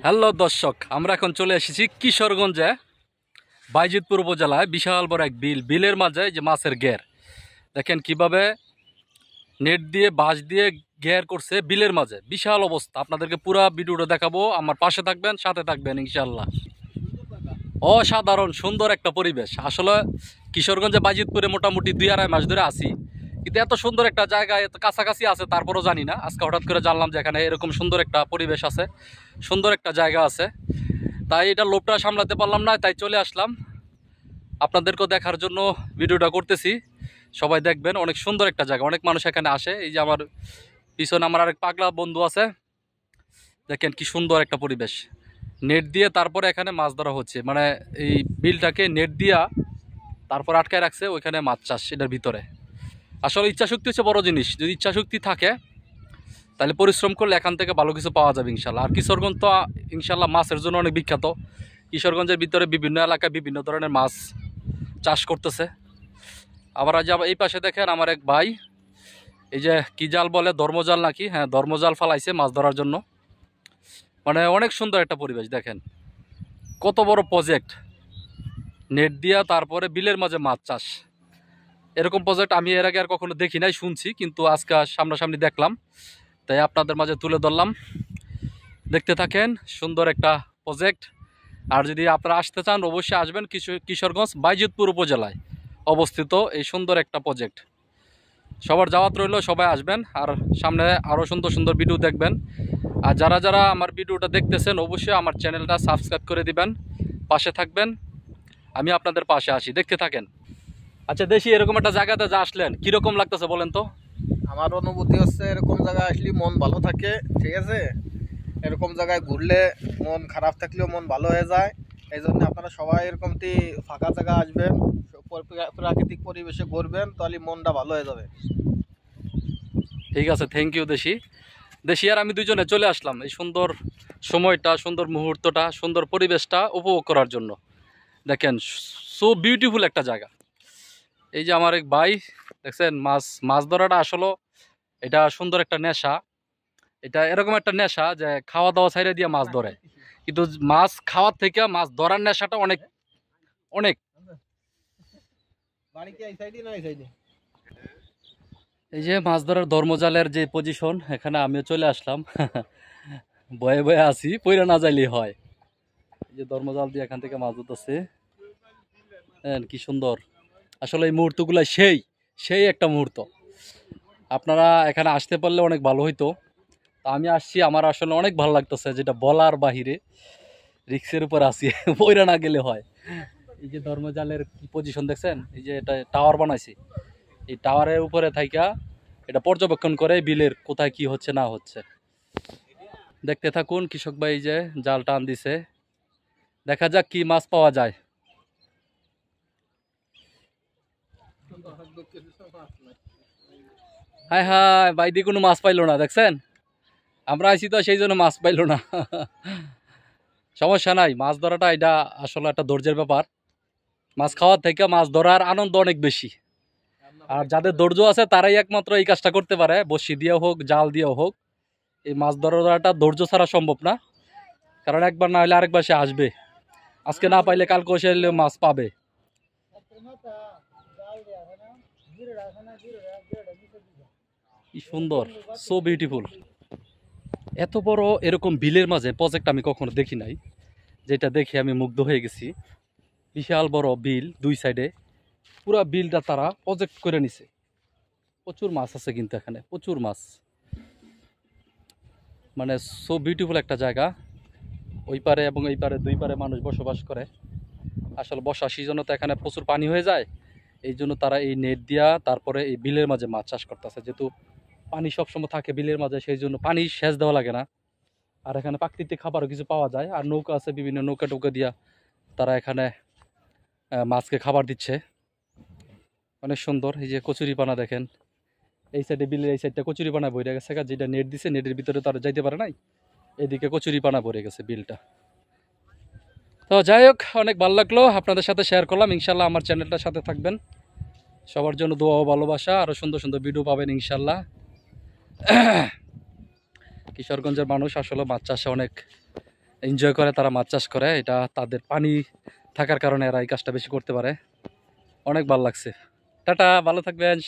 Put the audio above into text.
Hello দর্শক, আমরা এখন চলে এসেছি কিশোরগঞ্জে বাইজিতপুর উপজেলায়। বিশাল বড় এক বিলের মাঝে যে মাছের ঘের দেখেন কিভাবে নেট দিয়ে বাঁশ দিয়ে ঘের করছে বিলের মাঝে। বিশাল অবস্থা, আপনাদেরকে পুরো ভিডিওটা দেখাবো। আমার পাশে থাকবেন, সাথে থাকবেন ইনশাল্লাহ। অসাধারণ সুন্দর একটা পরিবেশ। আসলে কিশোরগঞ্জে বাইজিতপুরে মোটামুটি 2-2.5 মাস ধরে আছি, কিন্তু এত সুন্দর একটা জায়গা এত কাছাকাছি আছে তারপরও জানি না। আজকে হঠাৎ করে জানলাম যে এখানে এরকম সুন্দর একটা পরিবেশ আছে, সুন্দর একটা জায়গা আছে। তাই এটা লোভটা সামলাতে পারলাম না, তাই চলে আসলাম আপনাদেরকেও দেখার জন্য ভিডিওটা করতেছি। সবাই দেখবেন, অনেক সুন্দর একটা জায়গা, অনেক মানুষ এখানে আসে। এই যে আমার পিছনে আমার আরেক পাগলা বন্ধু আছে, দেখেন কি সুন্দর একটা পরিবেশ। নেট দিয়ে তারপরে এখানে মাছ ধরা হচ্ছে, মানে এই বিলটাকে নেট দিয়া তারপর আটকায় রাখছে, ওইখানে মাছ চাষ এটার ভিতরে। আসলে ইচ্ছাশক্তি হচ্ছে বড় জিনিস। যদি ইচ্ছাশক্তি থাকে তাহলে পরিশ্রম করলে এখান থেকে ভালো কিছু পাওয়া যাবে ইনশাল্লাহ। আর কিশোরগঞ্জ তো ইনশাল্লাহ মাছের জন্য অনেক বিখ্যাত। কিশোরগঞ্জের ভিতরে বিভিন্ন এলাকায় বিভিন্ন ধরনের মাছ চাষ করতেছে। আবার আজ এই পাশে দেখেন আমার এক ভাই, এই যে কি জাল বলে, ধর্মজাল নাকি, হ্যাঁ ধর্মজাল ফালাইছে মাছ ধরার জন্য। মানে অনেক সুন্দর একটা পরিবেশ। দেখেন কত বড় প্রজেক্ট, নেট দিয়া তারপরে বিলের মাঝে মাছ চাষ। এরকম প্রজেক্ট আমি এর আগে আর কখনো দেখি নাই, শুনছি, কিন্তু আজকে সামনাসামনি দেখলাম, তাই আপনাদের মাঝে তুলে ধরলাম। দেখতে থাকেন, সুন্দর একটা প্রজেক্ট। আর যদি আপনারা আসতে চান অবশ্যই আসবেন, কিশোরগঞ্জ বাইজিতপুর উপজেলায় অবস্থিত এই সুন্দর একটা প্রজেক্ট। সবার দাওয়াত রইল, সবাই আসবেন। আর সামনে আরও সুন্দর সুন্দর ভিডিও দেখবেন। আর যারা যারা আমার ভিডিওটা দেখতেছেন অবশ্যই আমার চ্যানেলটা সাবস্ক্রাইব করে দিবেন, পাশে থাকবেন। আমি আপনাদের পাশে আসি, দেখতে থাকেন। আচ্ছা দেশি, এরকম একটা জায়গাতে যা আসলেন কীরকম লাগতেছে বলেন তো? আমার অনুভূতি হচ্ছে এরকম জায়গায় আসলে মন ভালো থাকে, ঠিক আছে। এরকম জায়গায় ঘুরলে মন খারাপ থাকলেও মন ভালো হয়ে যায়। এই জন্য আপনারা সবাই এরকমটি ফাঁকা জায়গা আসবেন, প্রাকৃতিক পরিবেশে ঘুরবেন, তাহলে মনটা ভালো হয়ে যাবে। ঠিক আছে, থ্যাংক ইউ দেশি। দেশি আর আমি দুজনে চলে আসলাম এই সুন্দর সময়টা, সুন্দর মুহূর্তটা, সুন্দর পরিবেশটা উপভোগ করার জন্য। দেখেন সো বিউটিফুল একটা জায়গা। এই যে আমার এক ভাই, দেখছেন মাছ ধরাটা আসলে এটা সুন্দর একটা নেশা। এটা এরকম একটা নেশা যে খাওয়া দাওয়া ছাইড়ে দিয়ে মাছ ধরে, কিন্তু মাছ খাওয়ার থেকে মাছ ধরার নেশাটা অনেক অনেক। এই যে মাছ ধরার ধর্মজালের যে পজিশন, এখানে আমিও চলে আসলাম। বয়ে বয়ে আছি, পইরা না যাইলেই হয়। এই যে ধর্মজাল দিয়ে এখান থেকে মাছ ধরতেছে, কি সুন্দর। আসলে এই মুহূর্তগুলো সেই সেই একটা মুহূর্ত। আপনারা এখানে আসতে পারলে অনেক ভালো হইতো। তা আমি আসছি, আমার আসলে অনেক ভালো লাগতেছে, যেটা বলার বাহিরে। রিক্সের উপর আসি, পইরা না গেলে হয়। এই যে ধর্মজালের পজিশন দেখছেন, এই যে এটা টাওয়ার বানাইছি, এই টাওয়ারের উপরে থাইকা এটা পর্যবেক্ষণ করে বিলের কোথায় কি হচ্ছে না হচ্ছে। দেখতে থাকুন। কৃষক ভাই যে জাল টান দিছে, দেখা যাক কি মাছ পাওয়া যায়। হায় হায়, বাইদি কোনো মাছ পাইলো না, দেখছেন? আমরা আইছি তো সেই জন্য মাছ পাইলো না। সমস্যা নাই, মাছ ধরাটা এটা আসলে একটা ধৈর্যের ব্যাপার। মাছ খাওয়ার থেকে মাছ ধরার আনন্দ অনেক বেশি। আর যাদের ধৈর্য আছে তারাই একমাত্র এই কাজটা করতে পারে, বড়শি দিয়েও হোক জাল দিয়েও হোক। এই মাছ ধরাটা ধৈর্য ছাড়া সম্ভব না, কারণ একবার না হলে আরেকবার সে আসবে। আজকে না পাইলে কালকে সে মাছ পাবে। কি সুন্দর, সো বিউটিফুল। এত বড় এরকম বিলের মাঝে প্রজেক্ট আমি কখনো দেখি নাই, যেটা দেখে আমি মুগ্ধ হয়ে গেছি। বিশাল বড় বিল, দুই সাইডে পুরা বিলটা তারা প্রজেক্ট করে নিছে। প্রচুর মাছ আছে কিন্তু এখানে, প্রচুর মাছ। মানে সো বিউটিফুল একটা জায়গা। ওই পারে এবং এই পারে, দুই পারে মানুষ বসবাস করে। আসলে বর্ষা সিজনে তো এখানে প্রচুর পানি হয়ে যায়, এই জন্য তারা এই নেট দিয়া তারপরে এই বিলের মাঝে মাছ চাষ করতেছে। যেহেতু পানি সবসময় থাকে বিলের মাঝে, সেই জন্য পানি সেচ দেওয়া লাগে না। আর এখানে প্রাকৃতিক খাবারও কিছু পাওয়া যায়। আর নৌকা আছে, বিভিন্ন নৌকা টৌকা দিয়া তারা এখানে মাছকে খাবার দিচ্ছে। অনেক সুন্দর। এই যে কচুরিপানা দেখেন, এই সাইডে বিলের এই সাইডটা কচুরিপানা ভরে গেছে, যেটা নেট দিছে, নেটের ভিতরে তারা যাইতে পারে নাই, এদিকে কচুরিপানা ভরে গেছে বিলটা। তো যাই হোক, অনেক ভালো লাগলো, আপনাদের সাথে শেয়ার করলাম। ইনশাল্লাহ আমার চ্যানেলটার সাথে থাকবেন। সবার জন্য দোয়া ও ভালোবাসা, আরও সুন্দর সুন্দর ভিডিও পাবেন ইনশাল্লাহ। কিশোরগঞ্জের মানুষ আসলে মাছ চাষে অনেক এনজয় করে, তারা মাছ চাষ করে। এটা তাদের পানি থাকার কারণে এরা এই কাজটা বেশি করতে পারে। অনেক ভালো লাগছে। টাটা, ভালো থাকবেন।